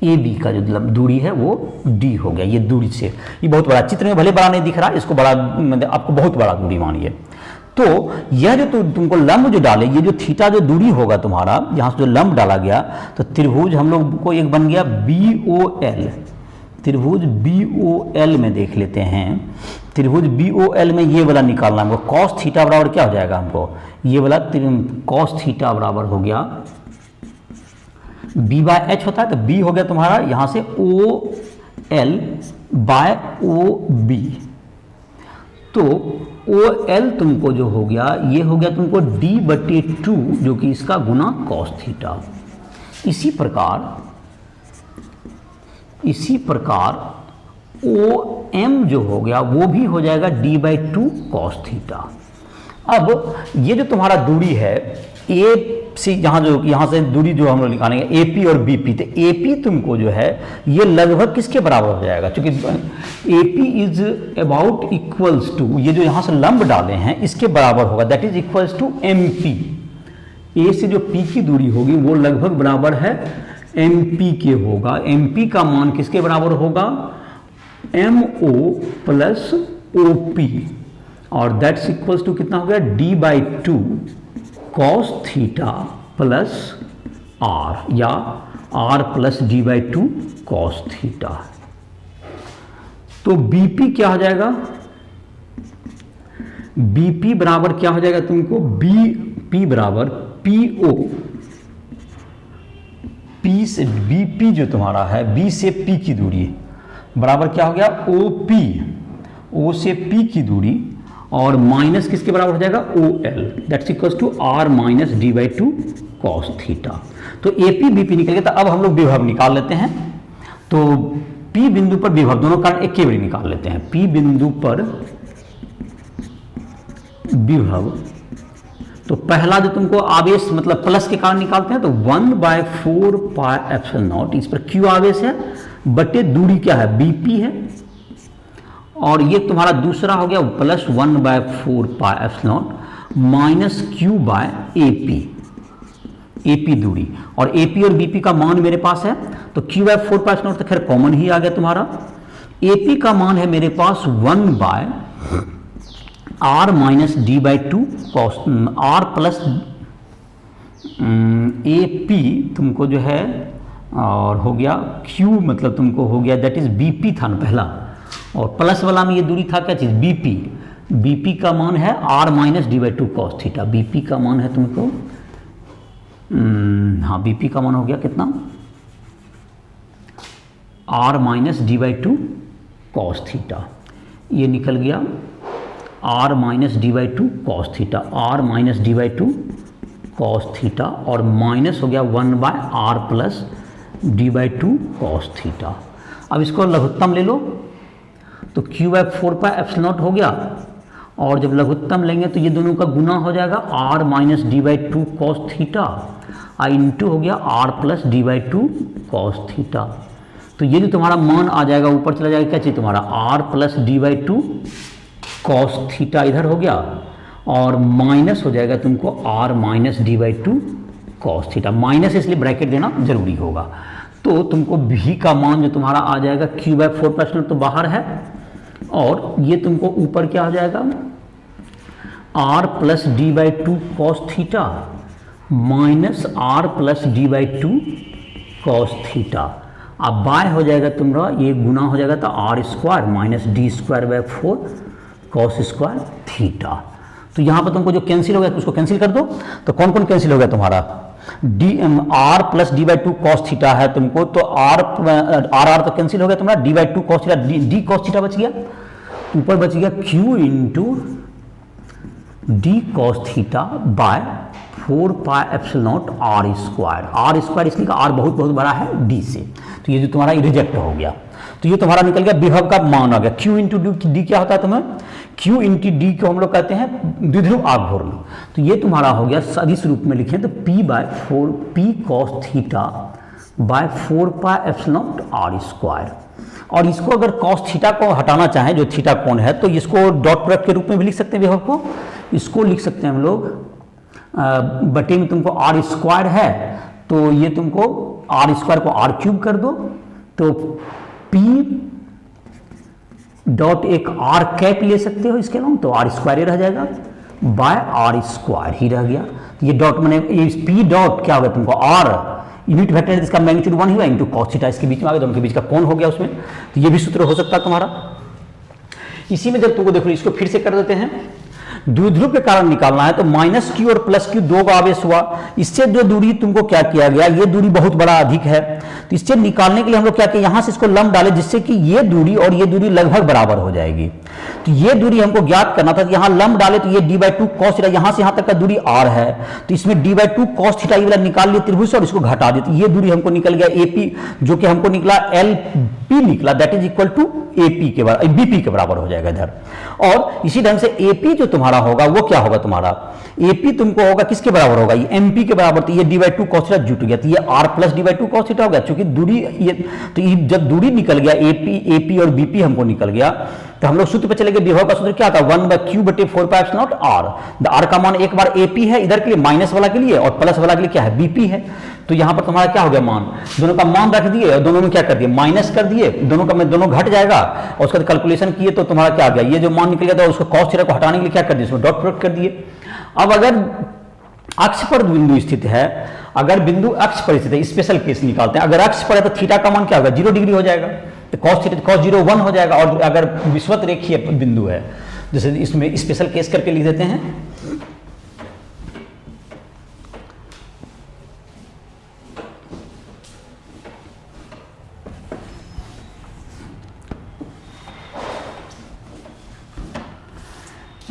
ए बी का जो दूरी है वो डी हो गया, ये दूरी से, ये बहुत बड़ा, चित्र में भले बड़ा नहीं दिख रहा, इसको बड़ा मतलब आपको बहुत बड़ा दूरी मानिए। तो यह जो तुमको लंब जो डाले, ये जो थीटा जो दूरी होगा तुम्हारा, यहाँ से जो लंब डाला गया, तो त्रिभुज हम लोग को एक बन गया BOL, त्रिभुज BOL में देख लेते हैं। त्रिभुज BOL में ये वाला निकालना हमको, कॉस थीटा बराबर क्या हो जाएगा हमको, ये वाला कॉस थीटा बराबर हो गया B/H होता है, तो B हो गया तुम्हारा यहाँ से OL/OB, तो OL तुमको जो हो गया, ये हो गया तुमको D/2 जो कि इसका गुना कॉस थीटा। इसी प्रकार OM जो हो गया वो भी हो जाएगा D/2 कॉस थीटा। अब ये जो तुम्हारा दूरी है ए से यहाँ से दूरी जो हम लोग निकालेंगे AP और BP, तो AP तुमको जो है ये लगभग किसके बराबर हो जाएगा, क्योंकि AP is about equals to, ये जो यहाँ से लंब डाले हैं इसके बराबर होगा, that is equals to MP। A से जो P की दूरी होगी वो लगभग बराबर है MP के होगा। MP का मान किसके बराबर होगा, MO प्लस OP, और दैट्स इक्वल्स टू कितना हो गया, D/2 cos theta plus R, या R plus D/2 cos theta. तो BP क्या हो जाएगा, BP बराबर क्या हो जाएगा तुमको, BP बराबर PO, P से BP जो तुम्हारा है B से P की दूरी बराबर क्या हो गया, OP, O से P की दूरी, और माइनस किसके बराबर हो जाएगा, OL, that's equals to R minus D/2 cos theta. तो AP BP निकल गया। तो अब हम लोग विभव निकाल लेते हैं। तो P बिंदु पर विभव दोनों कारण एक के बार निकाल लेते हैं। P बिंदु पर विभव, तो पहला जो तुमको आवेश मतलब प्लस के कारण निकालते हैं, तो 1/4 पाई एप्सिलॉन नॉट, इस पर Q आवेश है बटे दूरी क्या है, BP है, और ये तुम्हारा दूसरा हो गया plus 1/4 pi epsilon minus Q/AP, AP दूरी, और AP और BP का मान मेरे पास है, तो Q/4 पाई एप्सिलॉन तो खैर कॉमन ही आ गया तुम्हारा। AP का मान है मेरे पास 1/R minus D/2 cos R plus AP तुमको जो है, और हो गया Q मतलब तुमको हो गया दैट इज BP था ना पहला, और प्लस वाला में ये दूरी था क्या चीज, BP का मान है R minus D/2 cos theta. BP का मान है तुमको हाँ BP का मान हो गया कितना, R minus D/2 cos theta, ये निकल गया R minus D/2 cos theta, R minus D/2 cos theta, और माइनस हो गया 1/R plus D/2 cos theta. अब इसको लघुत्तम ले लो, तो Q/4 पाई एप्सिलॉन हो गया, और जब लघुत्तम लेंगे तो ये दोनों का गुना हो जाएगा R minus D/2 cos theta, into हो गया R plus D/2 cos theta. तो ये जो तुम्हारा मान आ जाएगा ऊपर चला जाएगा, क्या चाहिए तुम्हारा R plus D/2 cos theta इधर हो गया, और माइनस हो जाएगा तुमको R minus D/2 cos theta. Minus इसलिए ब्रैकेट देना जरूरी होगा। तो तुमको भी का मान जो तुम्हारा आ जाएगा Q/4 पाई एप्सिलॉन तो बाहर है, और ये तुमको ऊपर क्या हो जाएगा R plus D/2 cos theta minus R plus D/2 cos theta. अब बाय हो जाएगा तुम्हारा, ये गुना हो जाएगा तो R² माइनस D²/4 कॉस² थीटा। तो यहाँ पर तुमको जो कैंसिल हो गया उसको कैंसिल कर दो। तो कौन कौन कैंसिल हो गया तुम्हारा, R plus D by two cos theta है तुमको, तो आर आर तो कैंसिल हो गया तुम्हारा, D by two cos theta, D cos theta बच गया, ऊपर बच गया Q into D cos theta by 4 pi epsilon not R square इसलिए आर बहुत बहुत बड़ा है डी से, तो ये जो तुम्हारा रिजेक्ट हो गया। तो ये तुम्हारा निकल गया विभव का मान आ गया। क्यू इंटू डी क्या होता है तुम्हें, क्यू इंटू डी को हम लोग कहते हैं द्विध्रुव आघूर्ण। तो ये तुम्हारा हो गया सदिश रूप में लिखें तो p by 4 p cos theta by 4 pi epsilon not R square. और इसको अगर कॉस थीटा को हटाना चाहें जो थीटा कोण है तो इसको डॉट प्रोडक्ट के रूप में भी लिख सकते हैं विभव को, इसको लिख सकते हैं हम लोग बटे में तुमको आर स्क्वायर है तो ये तुमको आर स्क्वायर को आर क्यूब कर दो तो p डॉट एक आर कैप ले सकते हो इसके नाम, तो आर स्क्वायर ही रह जाएगा बाय आर स्क्वायर ही रह गया। तो ये डॉट मैंने p डॉट क्या होगा तुमको आर यूनिट वेक्टर है इसका मैग्नीट्यूड 1 हुआ इंटू कॉस थीटा, इसके बीच में आ गया, दोनों के बीच का कोण हो गया उसमें। तो ये भी सूत्र हो सकता है तुम्हारा। इसी में जब तुमको देखो इसको फिर से कर देते हैं, द्विध्रुव के कारण निकालना है तो माइनस क्यू और प्लस क्यू दो का आवेश हुआ, इससे जो दूरी तुमको क्या किया गया, ये दूरी बहुत बड़ा अधिक है तो इससे निकालने के लिए हम लोग क्या किया, यहां से इसको लंब डाले जिससे कि ये दूरी और ये दूरी लगभग बराबर हो जाएगी। तो ये दूरी हमको ज्ञात करना था, यहां लंब डाले तो ये D by two cos theta, यहां से यहां तक का दूरी आर है तो इसमें D by two cos theta ये वाला निकाल लिए त्रिभुज और इसको घटा दिए, तो ये दूरी हमको निकल गया एपी, जो कि हमको निकला एल पी निकला, that is equal to AP के बराबर, बीपी के बराबर हो जाएगा इधर। और इसी ढंग से एपी जो तुम्हारा होगा वो क्या होगा तुम्हारा, एपी तुमको होगा किसके बराबर होगा, ये एमपी के बराबर, तो ये D by two cos theta जुट गया, तो ये R plus D by two cos theta हो गया, क्योंकि दूरी ये, तो ये जब दूरी निकल गया एपी और बीपी हमको निकल गया तो हम लोग सूत्र पे चले गए, विभव का सूत्र क्या था, 1 बाय क्यू बटे 4 pi epsilon not R. R का मान एक बार एपी है इधर के लिए, माइनस वाला के लिए, और प्लस वाला के लिए क्या है बीपी है। तो यहां पर तुम्हारा क्या हो गया मान, दोनों का मान रख दिए और दोनों में क्या कर दिए माइनस कर दिए, दोनों का में दोनों घट जाएगा और उसका कैलकुलेशन किए तो तुम्हारा क्या आ गया, ये जो मान निकल गया था उसको कॉस थीटा को हटाने के लिए क्या कर दिया, उसमें डॉट प्रोडक्ट कर दिए। अब अगर अक्ष पर बिंदु स्थित है, अगर बिंदु अक्ष पर स्थित है, स्पेशल केस निकालते हैं, अगर अक्ष पर है तो थीटा का मान क्या होगा 0 डिग्री हो जाएगा, तो कॉस थीटा कॉस 0 1 हो जाएगा। और अगर विषुवत रेखीय बिंदु है, जैसे इसमें स्पेशल केस करके लिख देते हैं,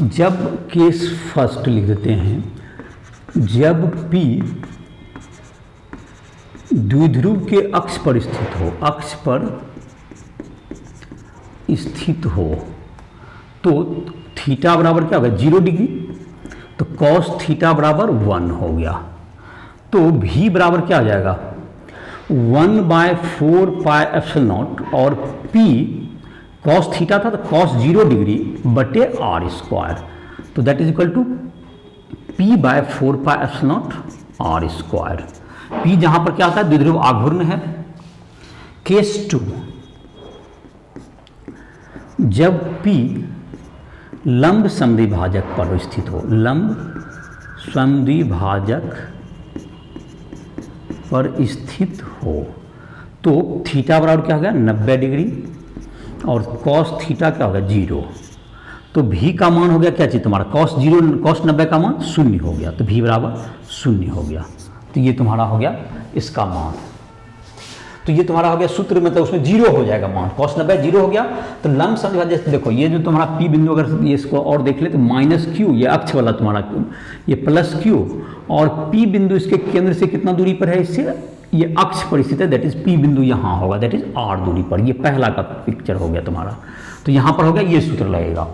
जब केस फर्स्ट लिख देते हैं, जब P द्विध्रुव के अक्ष पर स्थित हो, अक्ष पर स्थित हो तो थीटा बराबर क्या होगा 0 डिग्री, तो कॉस थीटा बराबर 1 हो गया, तो V बराबर क्या हो जाएगा 1 बाय 4 पाई एप्सिलॉन नॉट, और P कॉस थीटा था तो कॉस 0 डिग्री बटे आर स्क्वायर, तो that is equal to P by 4 pi epsilon not R square. P जहां पर क्या होता है द्विध्रुव आघूर्ण है। केस 2, जब P लंब समद्विभाजक पर स्थित हो, लंब समद्विभाजक पर स्थित हो तो थीटा बराबर क्या हो गया 90 डिग्री और कॉस थीटा क्या होगा 0, तो V का मान हो गया क्या चीज तुम्हारा कॉस 0 कॉस 90 का मान 0 हो गया, तो V बराबर 0 हो गया, तो ये तुम्हारा हो गया इसका मान। तो ये तुम्हारा हो गया सूत्र में, तो उसमें 0 हो जाएगा मान, कॉस 90 0 हो गया। तो लंब समद्विभाजक देखो, ये जो तुम्हारा P बिंदु अगर ये इसको और देख ले तो माइनस क्यू, ये अक्ष वाला तुम्हारा ये प्लस क्यू, और P बिंदु इसके केंद्र से कितना दूरी पर है, इससे ये अक्ष पर स्थित है, दैट इज P बिंदु यहाँ होगा, दैट इज R दूरी पर। ये पहला का पिक्चर हो गया तुम्हारा, तो यहाँ पर हो गया ये सूत्र लगेगा।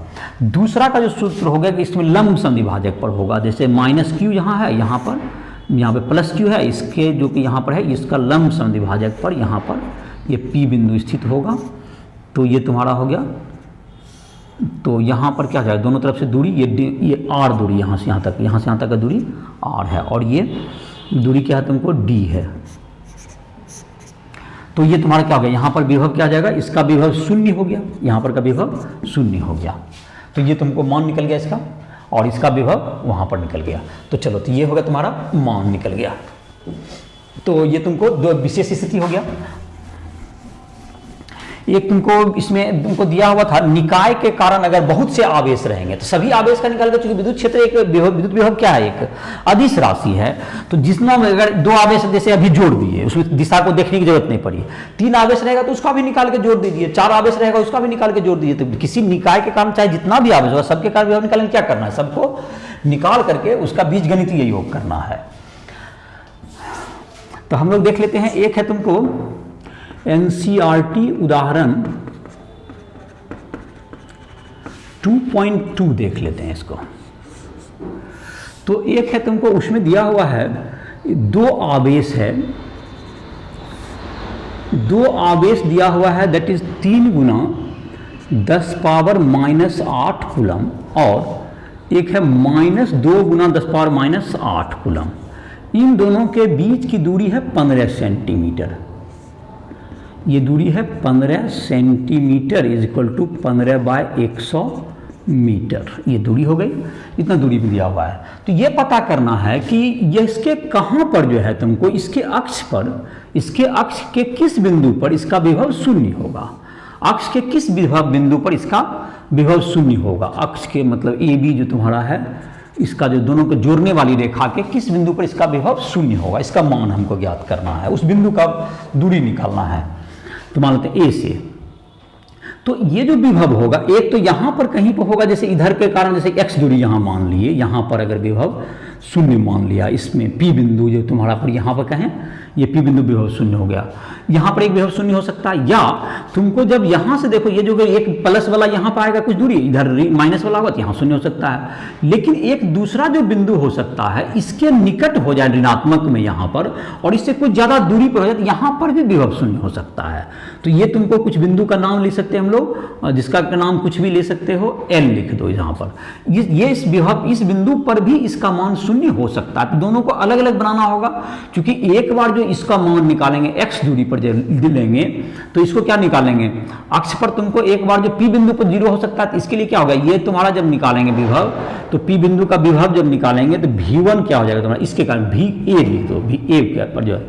दूसरा का जो सूत्र हो गया कि इसमें लंब समद्विभाजक पर होगा, जैसे माइनस क्यू यहाँ है, यहाँ पे प्लस क्यू है, इसके जो कि यहाँ पर है इसका लंब समद्विभाजक पर यहाँ पर ये P बिंदु स्थित होगा, तो ये तुम्हारा हो गया। तो यहाँ पर क्या जाएगा दोनों तरफ से दूरी, ये R दूरी यहाँ से यहाँ तक का दूरी R है, और ये दूरी क्या है तुमको D है। तो ये तुम्हारा क्या हो गया, यहाँ पर विभव क्या आ जाएगा, इसका विभव 0 हो गया, यहाँ पर का विभव 0 हो गया, तो ये तुमको मान निकल गया इसका, और इसका विभव वहाँ पर निकल गया। तो चलो, तो ये हो गया तुम्हारा मान निकल गया। तो ये तुमको दो विशेष स्थिति हो गया। एक तुमको इसमें तुमको दिया हुआ था, निकाय के कारण अगर बहुत से आवेश रहेंगे तो सभी आवेश का निकाल कर, चूंकि विद्युत क्षेत्र एक विद्युत विभव क्या है, एक अदिश राशि है, तो जितना अगर दो आवेश जैसे अभी जोड़ दिए, उसमें दिशा को देखने की जरूरत नहीं पड़ी, 3 आवेश रहेगा तो उसका भी निकाल के जोड़ दीजिए, 4 आवेश रहेगा उसका भी निकाल के जोड़ दीजिए। तो किसी निकाय के कारण चाहे जितना भी आवेश होगा सबके कारण विभव निकालने क्या करना है, सबको निकाल करके उसका बीजगणितीय योग करना है। तो हम लोग देख लेते हैं, एक है तुमको एनसीईआरटी उदाहरण 2.2 देख लेते हैं इसको। तो एक है तुमको उसमें दिया हुआ है 2 आवेश है, 2 आवेश दिया हुआ है, that is 3 Guna 10 power -8 coulomb, और एक है -2 गुना 10 पावर -8 कूलम। इन दोनों के बीच की दूरी है 15 सेंटीमीटर। ये दूरी है 15 centimetre is equal to 15/100 metre. ये दूरी हो गई, इतना दूरी भी दिया हुआ है। तो ये पता करना है कि ये इसके कहाँ पर जो है तुमको, इसके अक्ष पर, इसके अक्ष के किस बिंदु पर इसका विभव शून्य होगा, अक्ष के किस विभव बिंदु पर इसका विभव शून्य होगा। अक्ष के मतलब ए बी जो तुम्हारा है, इसका जो दोनों को जोड़ने वाली रेखा के किस बिंदु पर इसका विभव शून्य होगा, इसका मान हमको ज्ञात करना है, उस बिंदु का दूरी निकालना है। तो मान लेते हैं ए से, तो ये जो विभव होगा, एक तो यहां पर कहीं पर होगा, जैसे इधर के कारण, जैसे x दूरी यहां मान लिए, यहां पर अगर विभव शून्य मान लिया, इसमें P बिंदु जो तुम्हारा पर यहां पर कहें, ये P बिंदु विभव शून्य हो गया, यहां पर एक विभव शून्य हो सकता है। या तुमको जब यहां से देखो, ये जो एक प्लस वाला यहां पर आएगा कुछ दूरी, इधर माइनस वाला होगा तो यहां शून्य हो सकता है। लेकिन एक दूसरा जो बिंदु हो सकता है, इसके निकट हो जाए ऋणात्मक में यहां पर, और इससे कुछ ज्यादा दूरी पर हो जाए, तो यहां पर भी विभव शून्य हो सकता है। तो ये तुमको कुछ बिंदु का नाम ले सकते हैं हम लोग, जिसका नाम कुछ भी ले सकते हो, L लिख दो यहाँ पर। ये इस विभव, इस बिंदु पर भी इसका मान शून्य हो सकता है। तो दोनों को अलग अलग बनाना होगा, क्योंकि एक बार जो इसका मान निकालेंगे x दूरी पर जब लेंगे, तो इसको क्या निकालेंगे, अक्ष पर तुमको एक बार जो P बिंदु पर 0 हो सकता है, तो इसके लिए क्या होगा, ये तुम्हारा जब निकालेंगे विभव, तो P बिंदु का विभव जब निकालेंगे तो V1 क्या हो जाएगा तुम्हारा, इसके कारण VA लिख दो, VA पर जो है,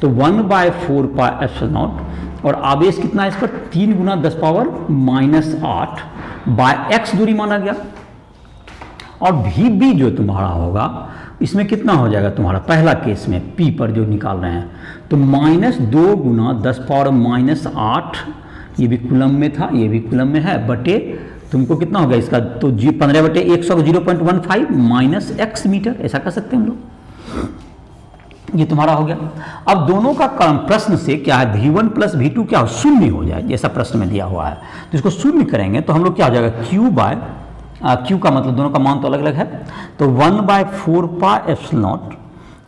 तो 1/4 पाई एप्सिलॉन नॉट, और आवेश कितना है इस पर, 3 गुना 10 पावर -8 बाय x दूरी माना गया। और VB जो तुम्हारा होगा, इसमें कितना हो जाएगा तुम्हारा, पहला केस में P पर जो निकाल रहे हैं, तो -2 गुना 10 पावर -8, ये भी कूलम में था, ये भी कूलम में है, बटे तुमको कितना हो गया इसका, तो 15/100 0.15 -x मीटर, ऐसा कर सकते हैं हम लोग। ये तुम्हारा हो गया। अब दोनों का प्रश्न से क्या है, V1 प्लस V2 क्या हो, शून्य हो जाए, जैसा प्रश्न में दिया हुआ है। तो इसको शून्य करेंगे तो हम लोग क्या हो जाएगा, Q का मतलब दोनों का मान तो अलग अलग है, तो 1/4 पाई एप्सिलॉन नॉट,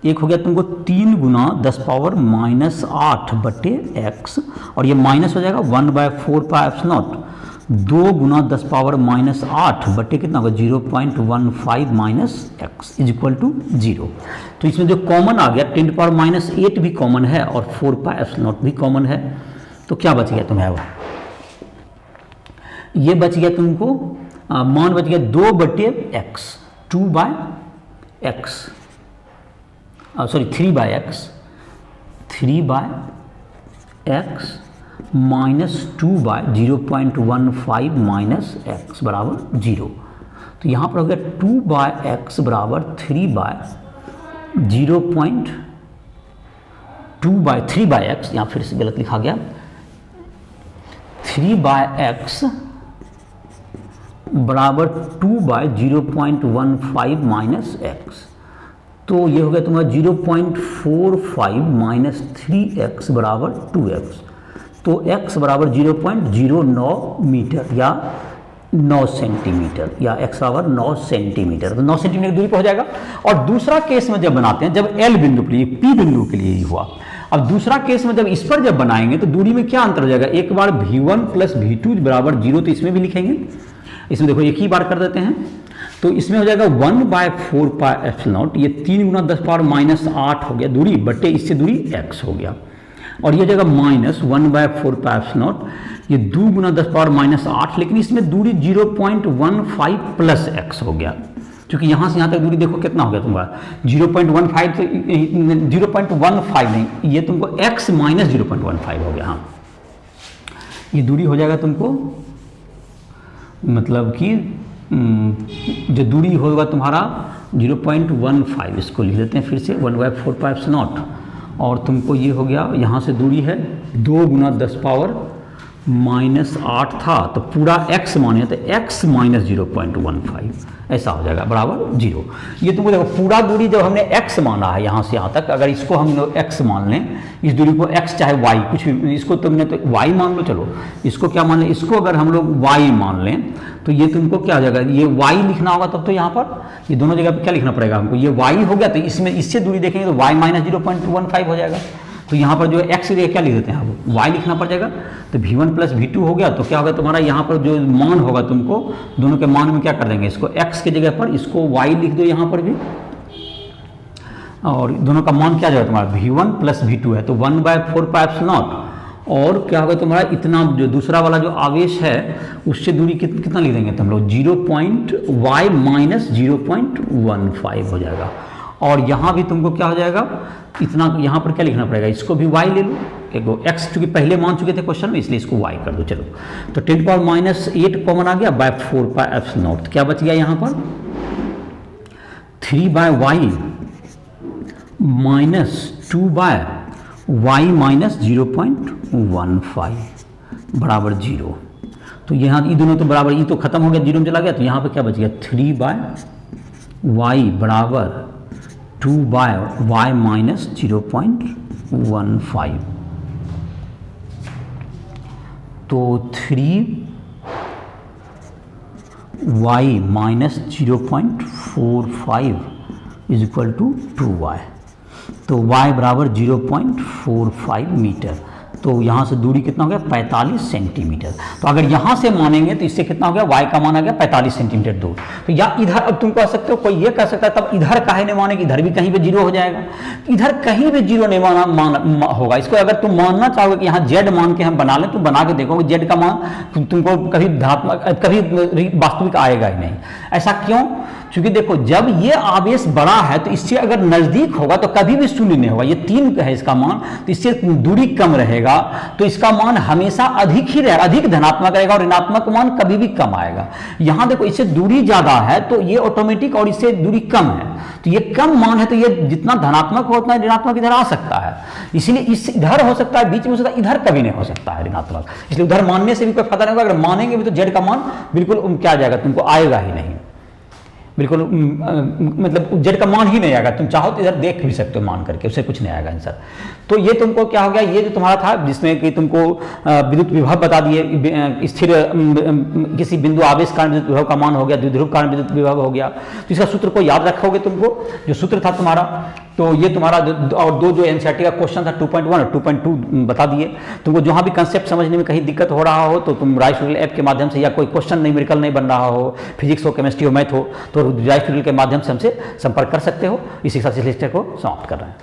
एक हो गया तुमको 3 गुना 10 पावर -8 बटे x, और ये माइनस हो जाएगा 1/4 पाई एप्सिलॉन नॉट 2 गुना 10 पावर -8 बटे कितना होगा 0.15 -x इज इक्वल टू 0। तो इसमें जो कॉमन आ गया 10 पावर -8 भी कॉमन है और 4 पाई एप्सिलॉन नॉट भी कॉमन है, तो क्या बच गया तुम्हें, वो ये बच गया तुमको मान बच गया 2 बटे x, 2/x, sorry 3/x, 3/x minus 2/0.15 -x बराबर 0। तो यहाँ पर हो गया 2/x बराबर 3/x, यहाँ फिर से गलत लिखा गया, 3/x बराबर 2/0.15 -x, तो ये हो गया तुम्हारा 0.45 -3x बराबर 2x, तो x बराबर 0.09 मीटर या 9 सेंटीमीटर, या x बराबर 9 सेंटीमीटर, तो 9 सेंटीमीटर दूरी पर हो जाएगा। और दूसरा केस में जब बनाते हैं, जब L बिंदु के लिए, P बिंदु के लिए ही हुआ। अब दूसरा केस में जब इस पर जब बनाएंगे तो दूरी में क्या अंतर हो जाएगा, एक बार V1 प्लस V2 बराबर 0, तो इसमें भी लिखेंगे, इसमें देखो एक ही बार कर देते हैं, तो इसमें हो जाएगा 1/4 पाई एप्सिलॉन नॉट, ये 3 गुना 10 पावर -8 हो गया दूरी, बटे इससे दूरी x हो गया, और ये जगह -1/4 पाई एप्सिलॉन नॉट, ये 2 गुना 10 पावर -8, लेकिन इसमें दूरी 0.15 प्लस x हो गया, क्योंकि यहाँ से यहाँ तक दूरी देखो कितना हो गया तुम्हारा 0.15, तो 0.15 नहीं, ये तुमको x माइनस 0.15 हो गया। हाँ, ये दूरी हो जाएगा तुमको, मतलब कि जो दूरी होगा तुम्हारा 0.15, इसको लिख देते हैं फिर से 1/4πε0, और तुमको ये हो गया, यहाँ से दूरी है 2 × 10⁻⁸ था, तो पूरा x माने तो x - 0.15 ऐसा हो जाएगा बराबर 0। ये तुमको देखो पूरा दूरी जब हमने x माना है यहाँ से यहाँ तक, अगर इसको हम लोग x मान लें, इस दूरी को x चाहे y कुछ भी, इसको तुमने तो y मान लो, चलो इसको क्या मान लें, इसको अगर हम लोग y मान लें तो ये तुमको क्या हो जाएगा, ये y लिखना होगा तब तो यहाँ पर ये दोनों जगह पे क्या लिखना पड़ेगा हमको, ये y हो गया तो इसमें इससे दूरी देखेंगे तो y - 0.15 हो जाएगा। तो यहाँ पर जो x क्या लिख देते हैं अब y लिखना पड़ जाएगा, तो v1 + v2 हो गया। तो क्या होगा तुम्हारा यहाँ पर जो मान होगा तुमको दोनों के मान में क्या कर देंगे, इसको x की जगह पर इसको y लिख दो यहाँ पर भी, और दोनों का मान क्या जाएगा तुम्हारा v1 + v2 है तो 1/4πε0, और क्या होगा तुम्हारा इतना जो दूसरा वाला जो आवेश है उससे दूरी कितना लिख देंगे तुम लोग, 0.y - 0.15 हो जाएगा। और यहाँ भी तुमको क्या हो जाएगा, इतना यहाँ पर क्या लिखना पड़ेगा, इसको भी y ले लो, एक x चूँकि पहले मान चुके थे क्वेश्चन में इसलिए इसको y कर दो। चलो तो 10⁻⁸ कॉमन आ गया, 4πε0, क्या बच गया यहाँ पर 3/y - 2/y - 0.15 बराबर 0। तो यहाँ ये दोनों तो बराबर, ये तो खत्म हो गया, 0 में चला गया, तो यहाँ पर क्या बच गया 3/y बराबर 2/y - 0.15। तो 3y - 0.45 = 2y, तो y बराबर 0.45 मीटर। तो यहाँ से दूरी कितना हो गया 45 सेंटीमीटर। तो अगर यहाँ से मानेंगे तो इससे कितना हो गया, y का मान आ गया 45 सेंटीमीटर दूर। तो या इधर अब तुम कह सकते हो, कोई ये कह सकता है तब इधर काहे नहीं माने कि इधर भी कहीं पे 0 हो जाएगा, इधर कहीं भी 0 नहीं होगा। इसको अगर तुम मानना चाहोगे कि यहाँ z मान के हम बना लें, तुम बना के देखोगे z का मान तुमको कभी धनात्मक कभी वास्तविक आएगा ही नहीं। ऐसा क्यों, क्योंकि देखो जब ये आवेश बड़ा है तो इससे अगर नजदीक होगा तो कभी भी शून्य नहीं होगा, ये 3 है इसका मान, तो इससे दूरी कम रहेगा तो इसका मान हमेशा अधिक ही रहेगा, अधिक धनात्मक रहेगा, और ऋणात्मक मान कभी भी कम आएगा। यहां देखो इससे दूरी ज्यादा है तो ये ऑटोमेटिक, और इससे दूरी कम है तो ये कम मान है, तो ये जितना धनात्मक हो उतना ऋणात्मक इधर आ सकता है, इसलिए इस इधर हो सकता है, बीच में हो सकता है, इधर कभी नहीं हो सकता है ऋणात्मक, इसलिए उधर मानने से भी कोई फायदा नहीं होगा। अगर मानेंगे भी तो z का मान बिल्कुल क्या जाएगा, तुमको आएगा ही नहीं, बिल्कुल मतलब z का मान ही नहीं आएगा। तुम चाहो तो इधर देख भी सकते हो मान करके, उससे कुछ नहीं आएगा आंसर। तो ये तुमको क्या हो गया, ये जो तुम्हारा था जिसमें कि तुमको विद्युत विभव बता दिए, स्थिर किसी बिंदु आवेश कारण विद्युत विभव का मान हो गया, द्विध्रुव कारण विद्युत विभव हो गया। तो इसका सूत्र को याद रखोगे, तुमको जो सूत्र था तुम्हारा, तो ये तुम्हारा और दो जो एनसीईआरटी का क्वेश्चन था 2.1 और 2.2 बता दिए। तुमको जहाँ भी कंसेप्ट समझने में कहीं दिक्कत हो रहा हो तो तुम राइस ट्यूटोरियल ऐप के माध्यम से, या कोई क्वेश्चन न्यूमेरिकल नहीं बन रहा हो, फिजिक्स हो, केमिस्ट्री हो, मैथ हो, तो राइस ट्यूटोरियल के माध्यम से हमसे संपर्क कर सकते हो। इसी के साथ इस लेक्चर को समाप्त कर रहे हैं।